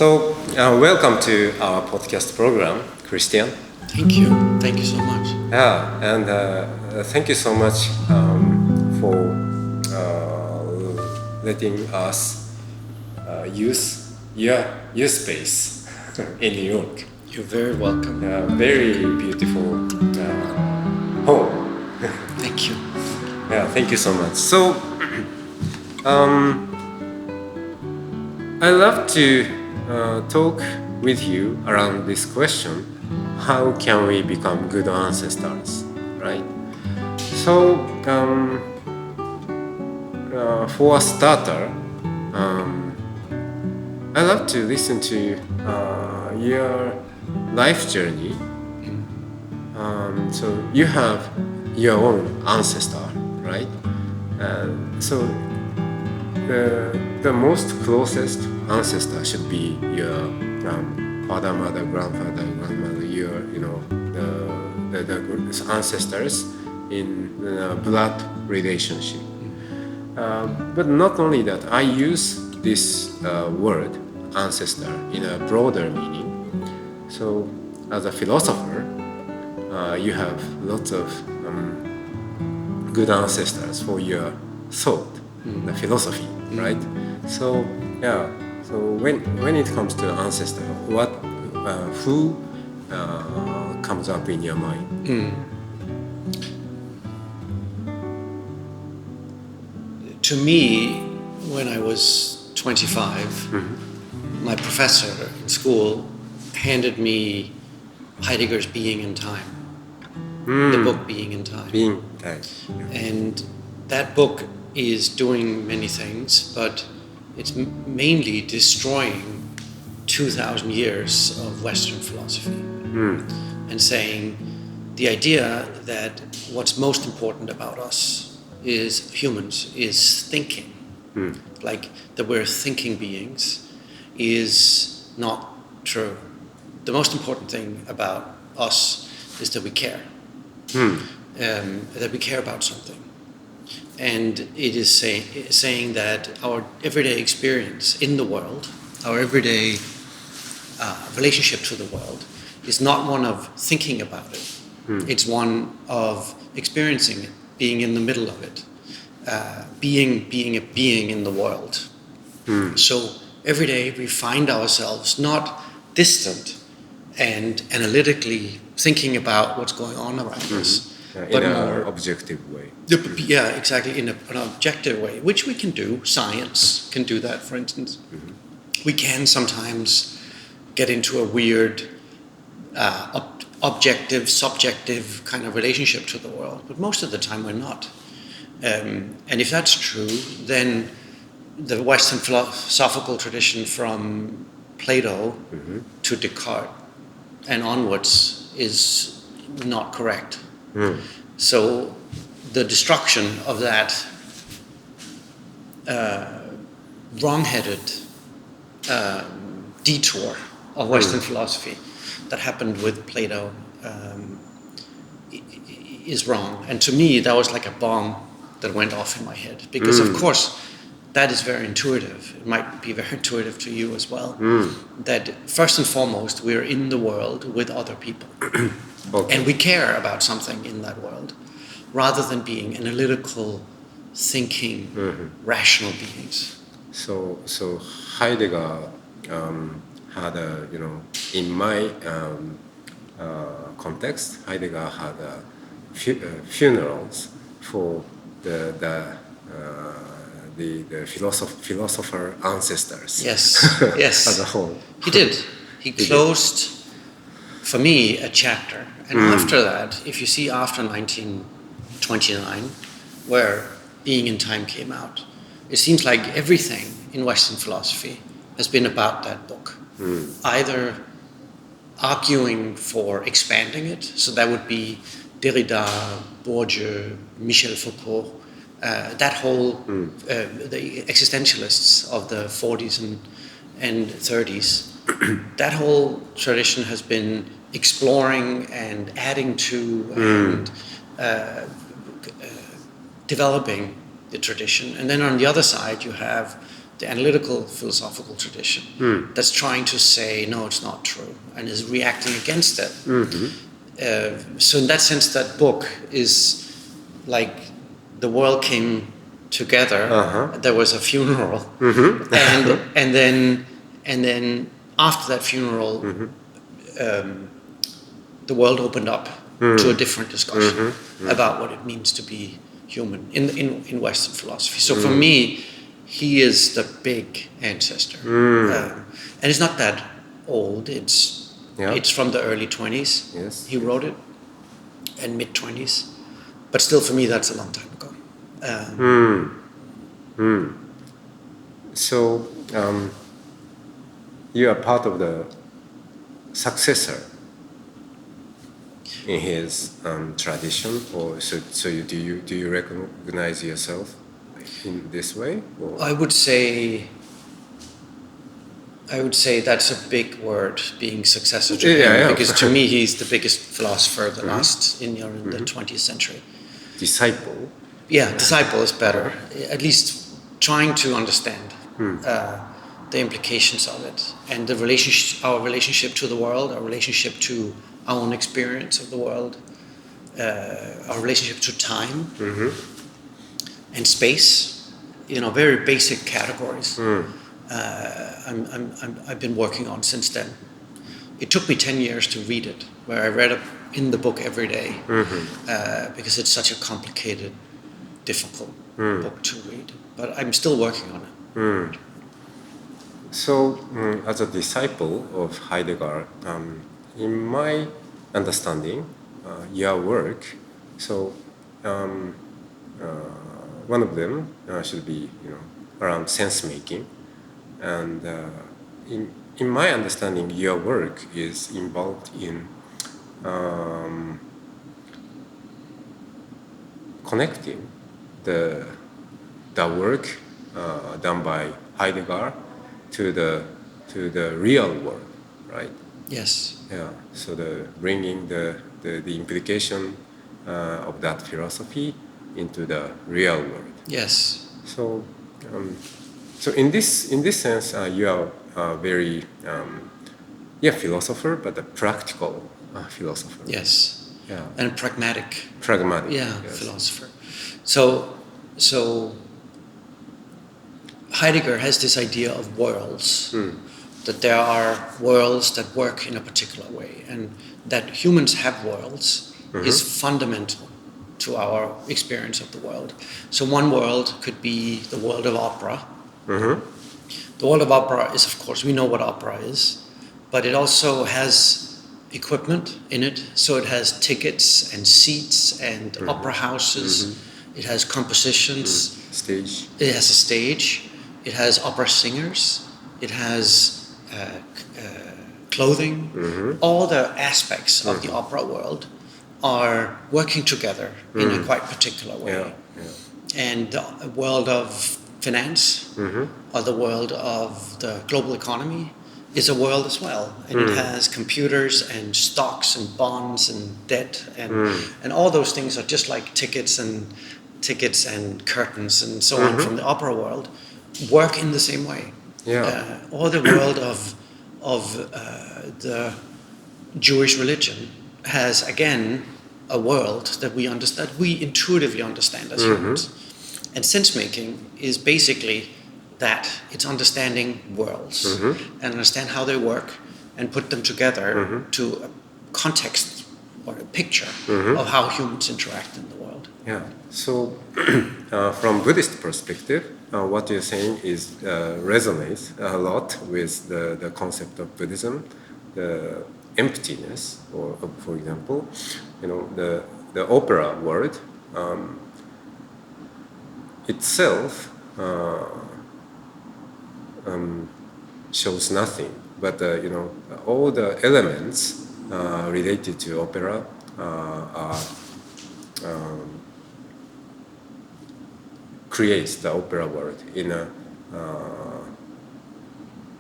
Welcome to our podcast program, Christian. Thank you. Thank you so much. Yeah, and thank you so much for letting us use your space in New York. You're very welcome. Very beautiful home. Thank you. Yeah, thank you so much. So, I love to talk with you around this question: how can we become good ancestors, right? So, for a starter, I love to listen to your life journey. So you have your own ancestor, right? So the most closest ancestor should be your father, mother, grandfather, grandmother. The ancestors in blood relationship. But not only that, I use this word ancestor in a broader meaning. So as a philosopher, you have lots of good ancestors for your thought, the philosophy, right? So yeah. So when it comes to ancestor, who comes up in your mind? To me, when I was 25, my professor in school handed me Heidegger's Being in Time, the book Being in Time. Being Time. Yeah. And that book is doing many things, but it's mainly destroying 2,000 years of Western philosophy and saying the idea that what's most important about us is humans is thinking, like that we're thinking beings, is not true. The most important thing about us is that we care, that we care about something. And it is saying that our everyday experience in the world, our everyday relationship to the world, is not one of thinking about it. It's one of experiencing it, being in the middle of it, being a being in the world. So every day we find ourselves not distant and analytically thinking about what's going on around us. In an objective way. Yeah, exactly, in an objective way, which we can do. Science can do that, for instance. We can sometimes get into a weird objective, subjective kind of relationship to the world, but most of the time we're not. And if that's true, then the Western philosophical tradition from Plato to Descartes and onwards is not correct. So the destruction of that wrong-headed detour of Western philosophy that happened with Plato is wrong. And to me, that was like a bomb that went off in my head. Because of course, that is very intuitive. It might be very intuitive to you as well. That first and foremost, we're in the world with other people. Okay. And we care about something in that world, rather than being analytical, thinking, rational beings. So Heidegger had in my context, Heidegger had funerals for the philosopher ancestors. Yes, yes. As a whole, he did. He closed, for me, a chapter. And after that, if you see after 1929, where Being in Time came out, it seems like everything in Western philosophy has been about that book. Either arguing for expanding it, so that would be Derrida, Bourdieu, Michel Foucault, that whole, the existentialists of the 40s and 30s, that whole tradition has been exploring and adding to and developing the tradition. And then on the other side, you have the analytical philosophical tradition that's trying to say, no, it's not true, and is reacting against it. So in that sense, that book is like the world came together. There was a funeral, and then after that funeral, the world opened up to a different discussion about what it means to be human in Western philosophy. So for me, he is the big ancestor, and it's not that old. It's from the early 20s. Yes. He wrote it, and mid 20s, but still for me that's a long time ago. So you are part of the successor in his tradition, or so do you recognize yourself in this way? Or? I would say that's a big word, being successor to him, because to me he's the biggest philosopher the last in the 20th century. Disciple. Yeah, disciple is better. At least trying to understand the implications of it, and the our relationship to the world, our relationship to our own experience of the world, our relationship to time and space. Very basic categories. I've been working on since then. It took me 10 years to read it, where I read it in the book every day, because it's such a complicated, difficult book to read. But I'm still working on it. So, as a disciple of Heidegger, in my understanding, your work, so one of them should be, around sense-making. And in my understanding, your work is involved in connecting the work done by Heidegger to the real world, right? Yes. Yeah. So bringing the implication of that philosophy into the real world. Yes. So. So in this sense, you are a very philosopher, but a practical philosopher. Yes. Yeah. And pragmatic. Pragmatic. Yeah, yes. Philosopher. So Heidegger has this idea of worlds, that there are worlds that work in a particular way, and that humans have worlds is fundamental to our experience of the world. So one world could be the world of opera. The world of opera is, of course, we know what opera is, but it also has equipment in it. So it has tickets and seats and opera houses. It has compositions. Stage. It has a stage. It has opera singers. It has clothing. All the aspects of the opera world are working together in a quite particular way. Yeah. And the world of finance, or the world of the global economy, is a world as well. And it has computers and stocks and bonds and debt and all those things are just like tickets and curtains and so on from the opera world work in the same way. Yeah. Or the world of the Jewish religion has again a world that we understand, we intuitively understand as humans. And sense-making is basically that. It's understanding worlds and understand how they work and put them together to a context or a picture of how humans interact in the world. Yeah. So, from Buddhist perspective, what you're saying is resonates a lot with the concept of Buddhism, the emptiness, or for example, the opera world. Itself shows nothing, but all the elements related to opera creates the opera world in a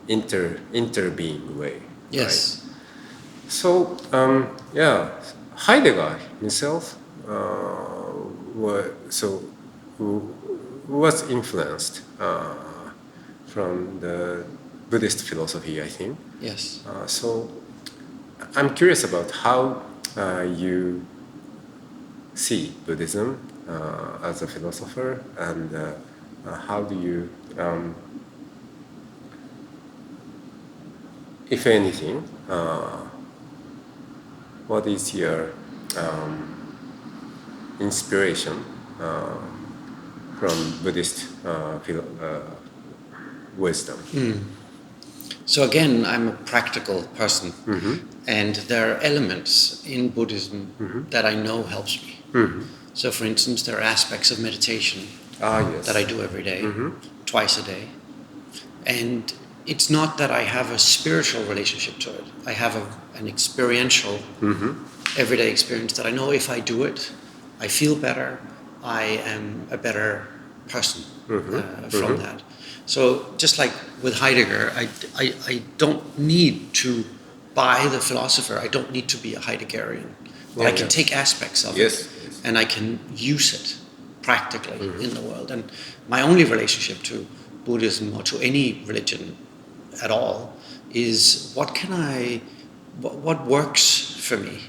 interbeing way. Yes. Right? So Heidegger himself was influenced from the Buddhist philosophy, I think. Yes. So I'm curious about how you see Buddhism as a philosopher, and how do you, if anything, what is your inspiration from Buddhist wisdom? So again, I'm a practical person, and there are elements in Buddhism that I know helps me. So, for instance, there are aspects of meditation Yes. that I do every day, twice a day, and it's not that I have a spiritual relationship to it. I have an experiential, everyday experience that I know if I do it, I feel better. I am a better person from that. So just like with Heidegger, I don't need to buy the philosopher. I don't need to be a Heideggerian. But I can take aspects of it and I can use it practically in the world. And my only relationship to Buddhism or to any religion at all is what works for me?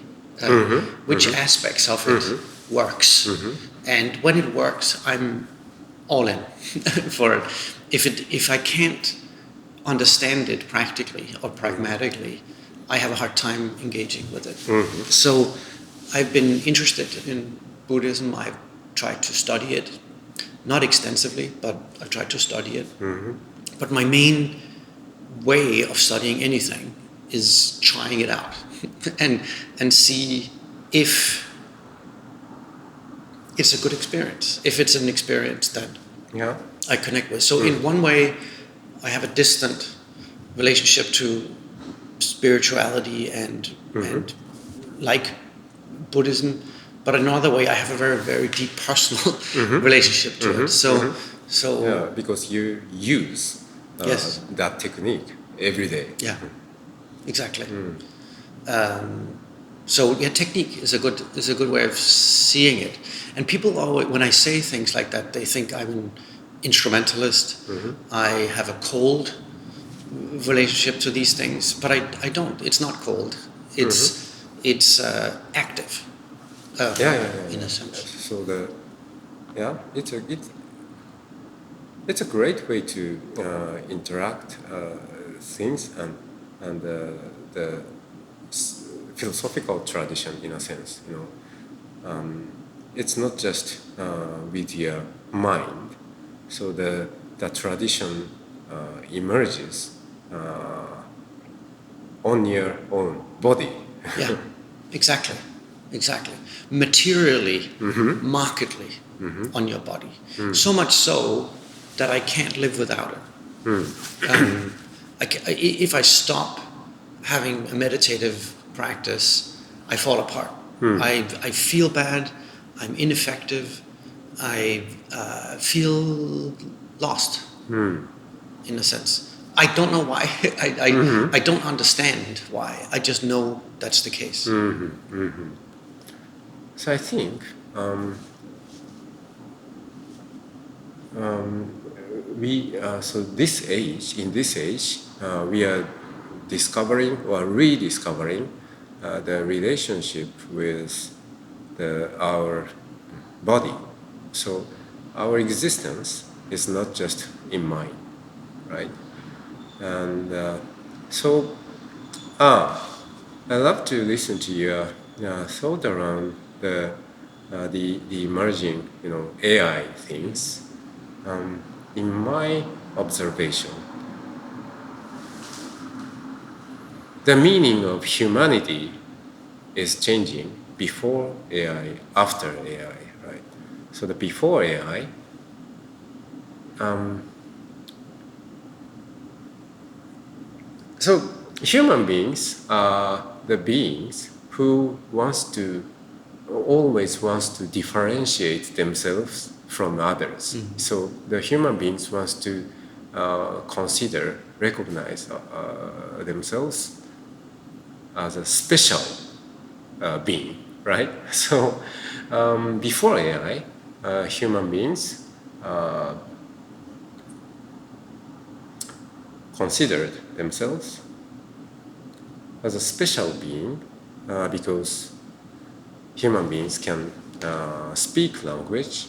Which aspects of it works? And when it works, I'm all in for it. If I can't understand it practically or pragmatically, I have a hard time engaging with it. So I've been interested in Buddhism. I've tried to study it, not extensively, but I've tried to study it. But my main way of studying anything is trying it out and see if it's a good experience, if it's an experience that I connect with. So in one way, I have a distant relationship to spirituality and like Buddhism, but another way, I have a very, very deep personal relationship to it. So because you use that technique every day. Yeah, exactly. Technique is a good way of seeing it. And people always, when I say things like that, they think I'm an instrumentalist. I have a cold relationship to these things, but I don't. It's not cold. It's active. In a sense. So it's a great way to interact things and the philosophical tradition, in a sense. It's not just with your mind. So the tradition emerges on your own body. Yeah, exactly. Materially, markedly on your body. So much so that I can't live without it. If I stop having a meditative practice, I fall apart. I feel bad. I'm ineffective. I feel lost, in a sense. I don't know why. I don't understand why. I just know that's the case. So I think in this age, we are discovering or rediscovering the relationship with our body. So our existence is not just in mind, right? And I love to listen to your thought around the emerging, AI things. In my observation, the meaning of humanity is changing before AI, after AI, right? So the before AI, so human beings are the beings who always wants to differentiate themselves from others. So the human beings wants to recognize themselves as a special being, right? So before AI, human beings considered themselves as a special being because human beings can speak language,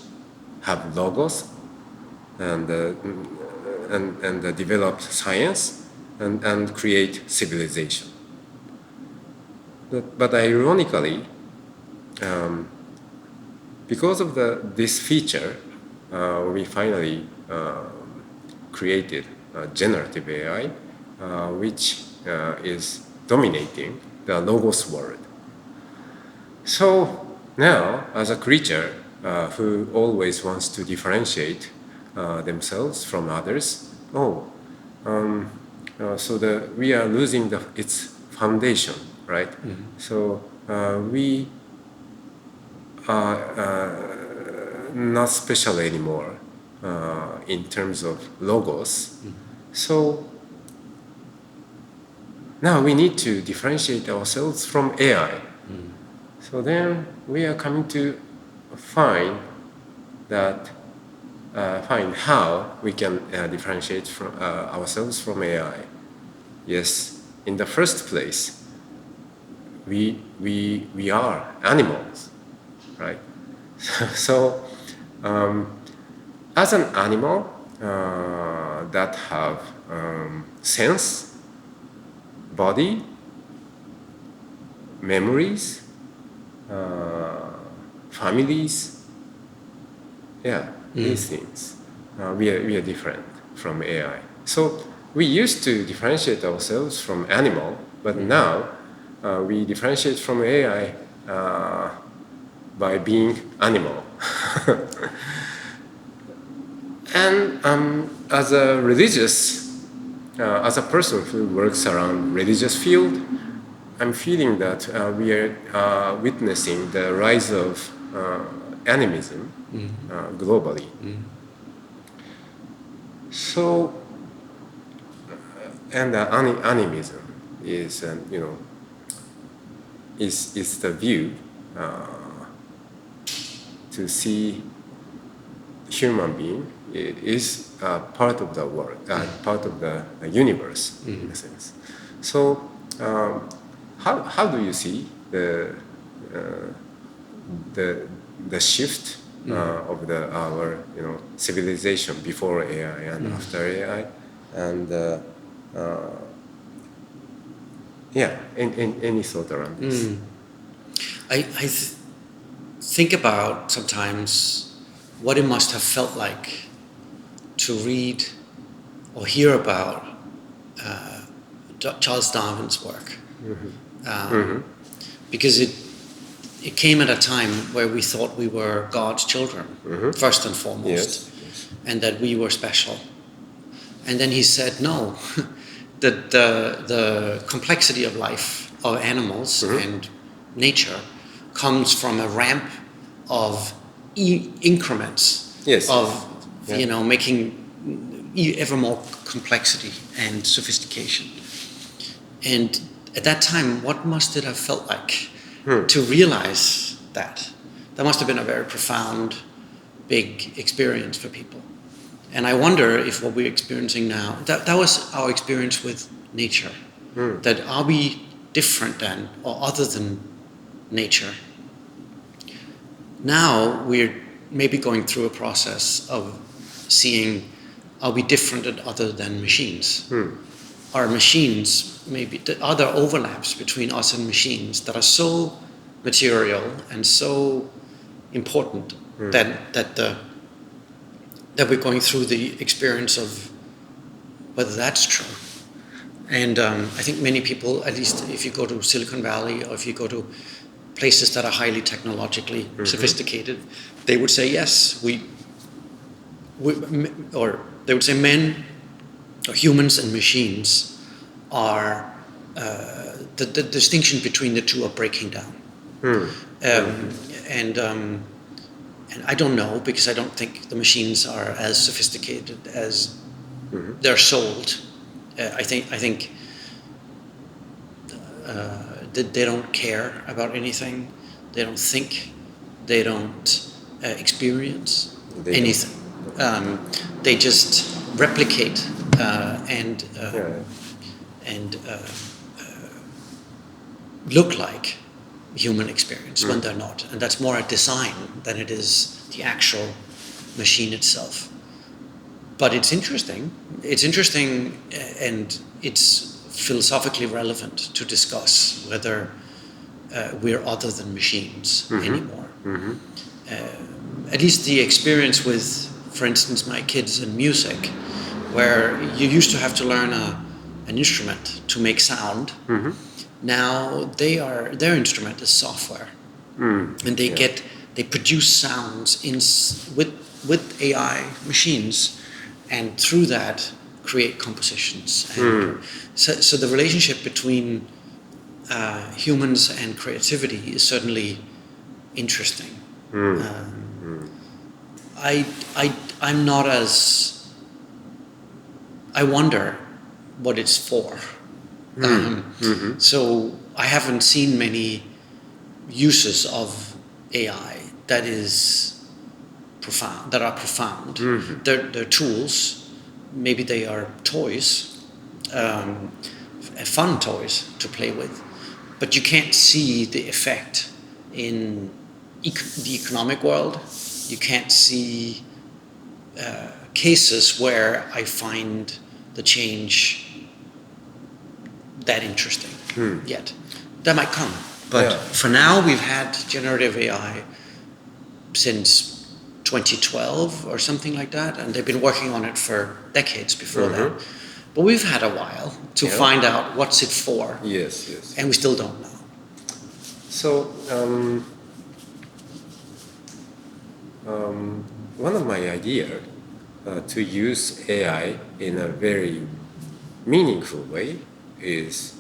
have logos, and develop science and create civilization. But ironically, because of this feature, we finally created generative AI, which is dominating the logos world. So now, as a creature who always wants to differentiate themselves from others, so we are losing its foundation, right? Mm-hmm. So we are not special anymore in terms of logos. Mm-hmm. So now we need to differentiate ourselves from AI. Mm-hmm. So then we are coming to find how we can differentiate from ourselves from AI. Yes, in the first place, we are animals, right? So as an animal that have sense, body, memories, families, these things, we are different from AI. So we used to differentiate ourselves from animal, but now we differentiate from AI by being animal. And as a person who works around religious field, I'm feeling that we are witnessing the rise of animism globally. So, and animism is, is the view to see human being is part of the world, part of the universe, in a sense. So, how do you see the shift of our civilization before AI and after AI, and any thought around this? I think about sometimes what it must have felt like to read or hear about Charles Darwin's work, because it came at a time where we thought we were God's children, first and foremost, and that we were special. And then he said, no, that the complexity of life, of animals and nature, comes from a ramp of increments of making ever more complexity and sophistication. And at that time, what must it have felt like to realize that? That must have been a very profound, big experience for people. And I wonder if what we're experiencing now, that was our experience with nature. That are we different than or other than nature? Now we're maybe going through a process of seeing, are we different and other than machines? Are machines, maybe, are there overlaps between us and machines that are so material and so important that we're going through the experience of whether that's true? And I think many people, at least if you go to Silicon Valley or if you go to places that are highly technologically sophisticated, they would say yes, or they would say men, or humans and machines are, the distinction between the two are breaking down. And I don't know, because I don't think the machines are as sophisticated as they're sold. I think that they don't care about anything. They don't think. They don't experience anything. They just replicate and look like human experience when they're not. And that's more a design than it is the actual machine itself. But it's interesting. It's interesting, and it's philosophically relevant to discuss whether we're other than machines anymore. At least the experience with, for instance, my kids in music, where you used to have to learn an instrument to make sound. Now their instrument is software, and they produce sounds with AI machines, and through that create compositions. And so the relationship between humans and creativity is certainly interesting. I'm not as, I wonder what it's for. So I haven't seen many uses of AI that are profound. They're tools. Maybe they are toys, fun toys to play with, but you can't see the effect in the economic world. You can't see cases where I find the change that interesting yet. That might come. But for now, we've had generative AI since 2012 or something like that, and they've been working on it for decades before that. But we've had a while to find out what's it for. Yes. And we still don't know. So, one of my ideas to use AI in a very meaningful way is,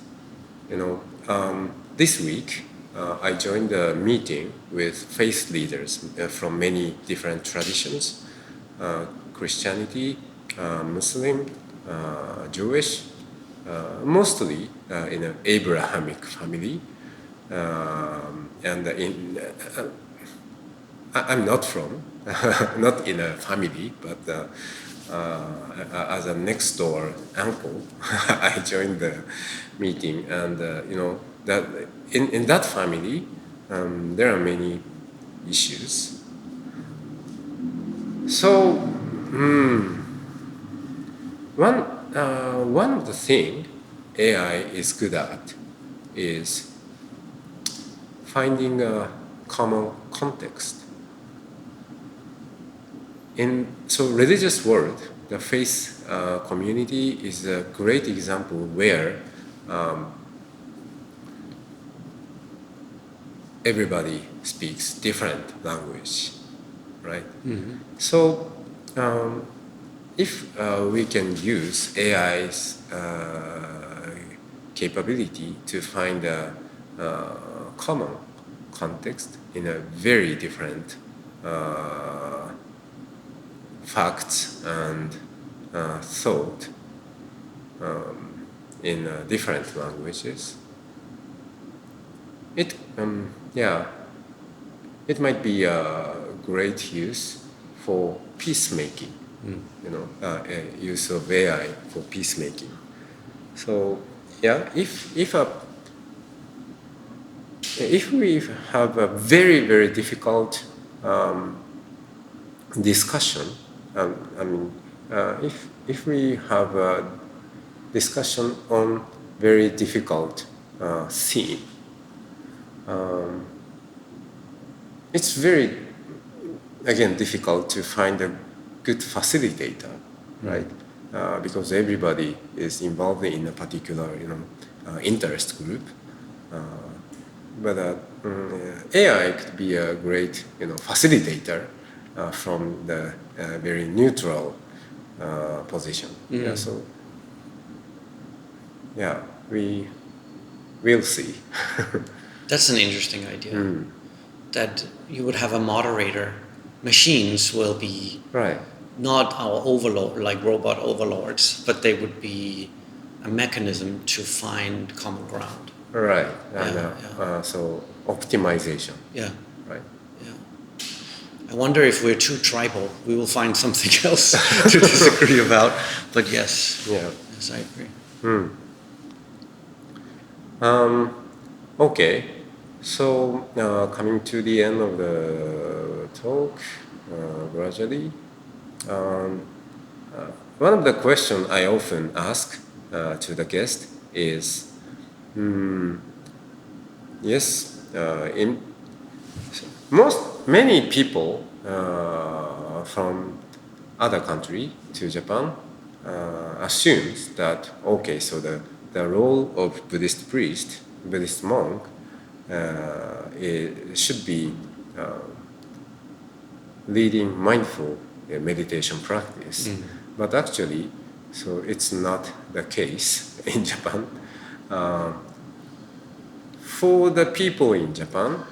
this week I joined a meeting with faith leaders from many different traditions, Christianity, Muslim, Jewish, mostly in an Abrahamic family. And I'm not from, not in a family, but as a next door uncle, I joined the meeting, and that in that family there are many issues. So one of the things AI is good at is finding a common context. So religious world, the faith community is a great example where everybody speaks different language, right? So if we can use AI's capability to find a common context in a very different facts and thought in different languages, it might be a great use for peacemaking. Use of AI for peacemaking. So if we have a very, very difficult discussion, if we have a discussion on very difficult theme, it's very, again, difficult to find a good facilitator, right? Because everybody is involved in a particular, interest group. But AI could be a great, facilitator from the very neutral position. We will see. That's an interesting idea. That you would have a moderator. Machines will be not our overlord, like robot overlords, but they would be a mechanism to find common ground. Right. So optimization. Yeah. Right. Yeah. I wonder if we're too tribal, we will find something else to disagree about. But yes, Yeah. yes, I agree. Okay. So coming to the end of the talk, gradually, one of the questions I often ask to the guest is, yes, in many people from other country to Japan assumes that okay, so the role of Buddhist priest, Buddhist monk, it should be leading mindful meditation practice, but actually, so it's not the case in Japan. For the people in Japan,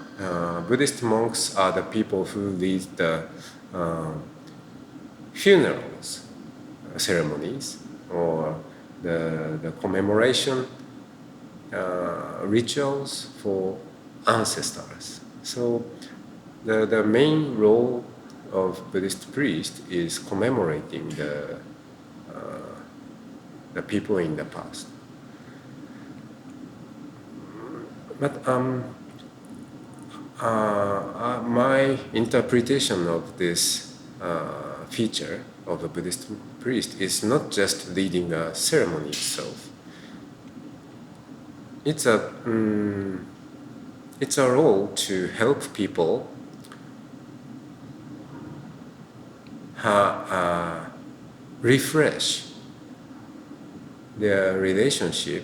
Buddhist monks are the people who lead the funerals ceremonies or the commemoration rituals for ancestors. So the main role of Buddhist priest is commemorating the people in the past. But my interpretation of this feature of a Buddhist priest is not just leading a ceremony itself. It's a role to help people refresh their relationship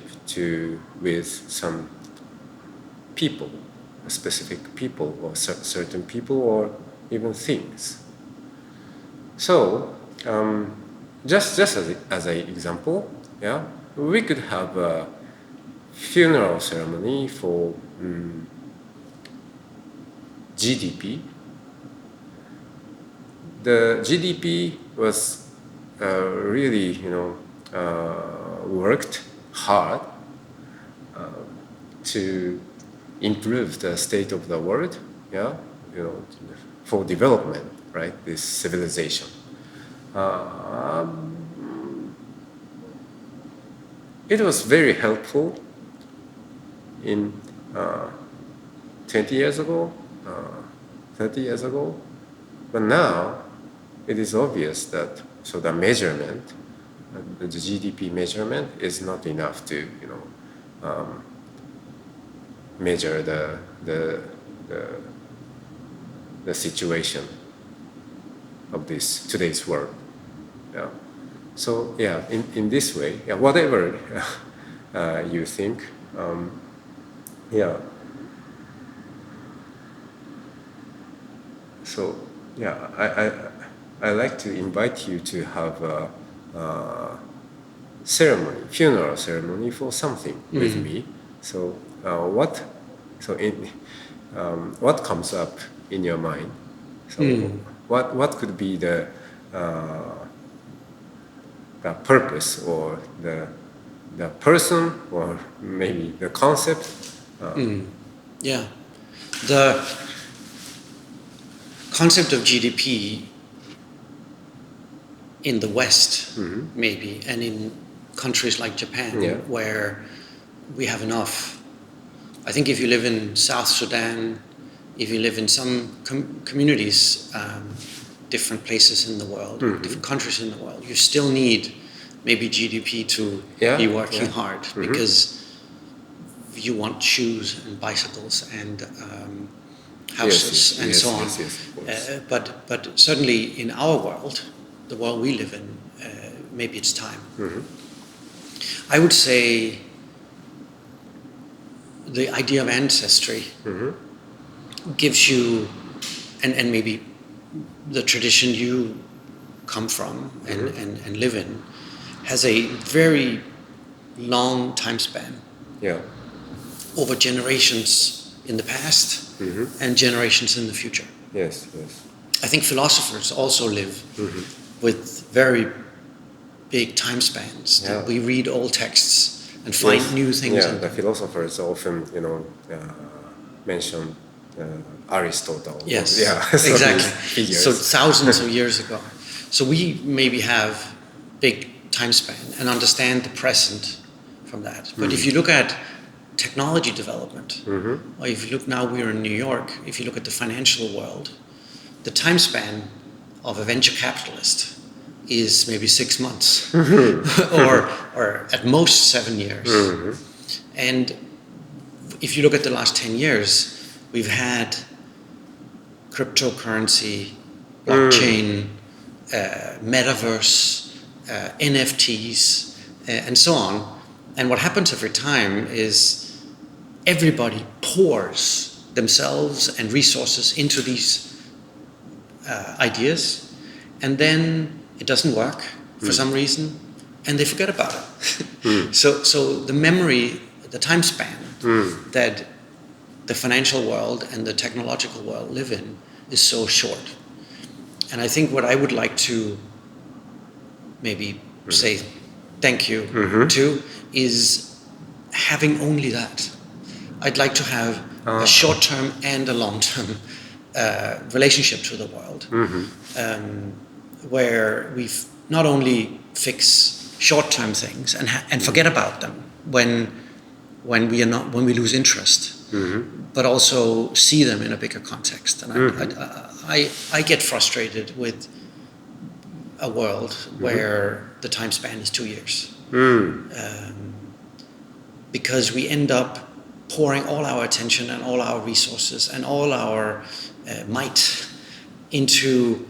with some people, specific people or certain people or even things. So just as an example, yeah, we could have a funeral ceremony for GDP. The GDP was really, worked hard to improve the state of the world, yeah, for development, right? This civilization. It was very helpful in 20 years ago, 30 years ago, but now it is obvious that so the measurement, the GDP measurement, is not enough to measure the situation of this today's world. Yeah. So yeah, in this way, yeah, whatever you think, yeah. So yeah, I like to invite you to have a ceremony, funeral ceremony for something with me. So what comes up in your mind? So what could be the purpose or the person or maybe the concept? Yeah, the concept of GDP in the West, maybe, and in countries like Japan, where we have enough. I think if you live in South Sudan, if you live in some communities, different places in the world, different countries in the world, you still need maybe GDP to be working hard because you want shoes and bicycles and houses and so on. But certainly in our world, the world we live in, maybe it's time. I would say the idea of ancestry gives you, and maybe the tradition you come from and live in, has a very long time span. Yeah. Over generations in the past and generations in the future. Yes. I think philosophers also live with very big time spans. Yeah. We read old texts and find new things. Yeah, the philosophers often, mention Aristotle. Yes, Yeah, so exactly. figures. So thousands of years ago. So we maybe have big time span and understand the present from that. But if you look at technology development, or if you look now, we're in New York, if you look at the financial world, the time span of a venture capitalist is maybe 6 months or at most 7 years. And if you look at the last 10 years, we've had cryptocurrency, blockchain, metaverse, NFTs, and so on. And what happens every time is everybody pours themselves and resources into these ideas, and then it doesn't work for some reason, and they forget about it. So the memory, the time span that the financial world and the technological world live in is so short. And I think what I would like to maybe say thank you to is having only that. I'd like to have a short-term and a long-term relationship to the world, where we not only fix short-term things and forget about them when we lose interest, but also see them in a bigger context. And I get frustrated with a world where the time span is 2 years, because we end up pouring all our attention and all our resources and all our might into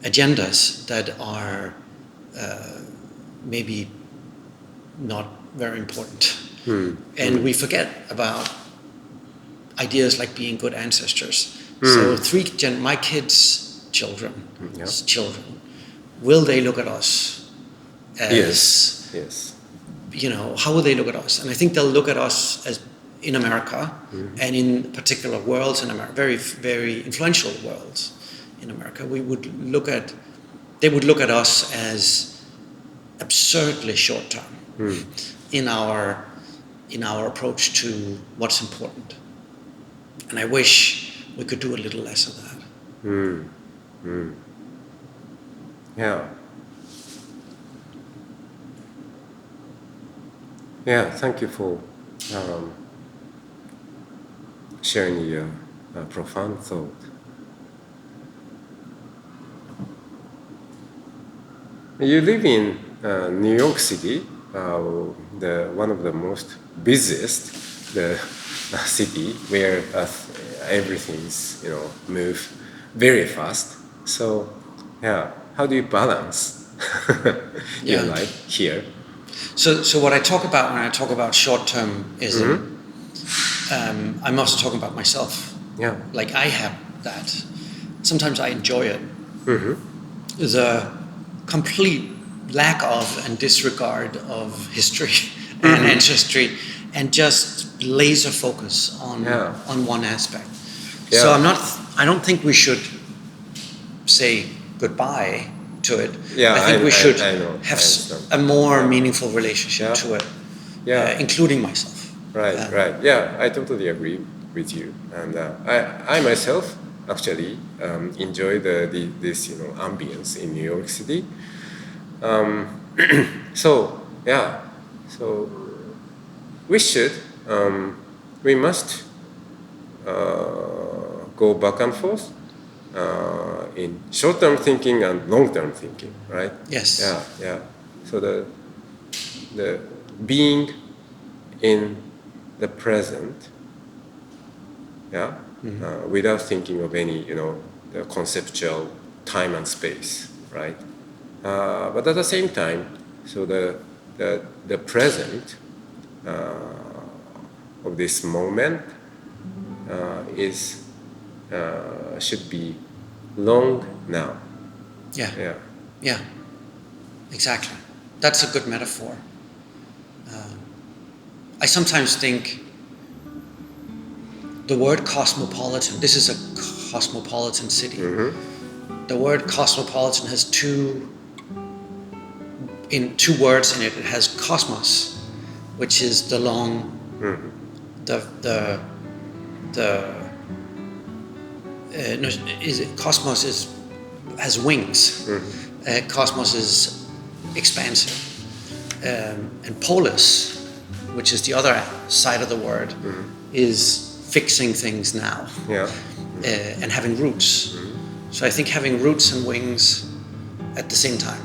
agendas that are maybe not very important. And we forget about ideas like being good ancestors. So my kids' children, will they look at us as, you know, how will they look at us? And I think they'll look at us as, in America, and in particular worlds in America, very, very influential worlds in America, they would look at us as absurdly short term in our approach to what's important. And I wish we could do a little less of that. Yeah, thank you for sharing your profound thought. You live in New York City, one of the most busiest city where everything's move very fast. So how do you balance your life here? So what I talk about when I talk about short-termism, I'm also talking about myself. Yeah. Like I have that. Sometimes I enjoy it. The complete lack of and disregard of history and ancestry, and just laser focus on one aspect. Yeah. So I don't think we should say goodbye to it. I think we should have a more meaningful relationship to it, including myself. Right. Yeah, I totally agree with you. And I myself actually enjoy this ambience in New York City. So we must go back and forth in short-term thinking and long-term thinking, right? Yes. Yeah. So the being in the present, without thinking of any, the conceptual time and space, right? But at the same time, so the present of this moment should be long now. Yeah. Exactly. That's a good metaphor. I sometimes think the word cosmopolitan, this is a cosmopolitan city. The word cosmopolitan has two words in it. It has cosmos, which is the long, the no, cosmos has wings. Cosmos is expansive, and polis, which is the other side of the word, is fixing things now, and having roots. So I think having roots and wings at the same time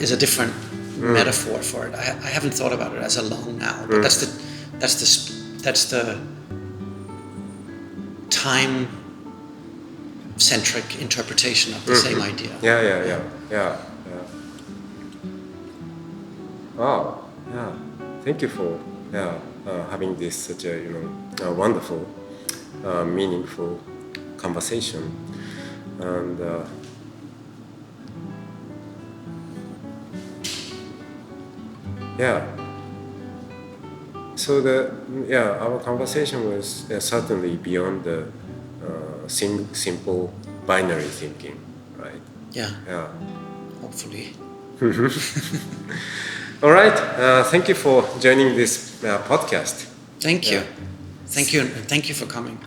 is a different metaphor for it. I haven't thought about it as a long now, but that's the time-centric interpretation of the same idea. Yeah. Wow. Yeah. Thank you for having this such a wonderful, meaningful conversation, and So our conversation was certainly beyond the simple binary thinking, right? Yeah. Hopefully. All right. Thank you for joining this podcast. Thank you. Thank you, and thank you for coming.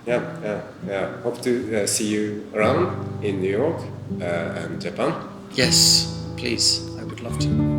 Hope to see you around in New York and Japan. Yes, please. I would love to.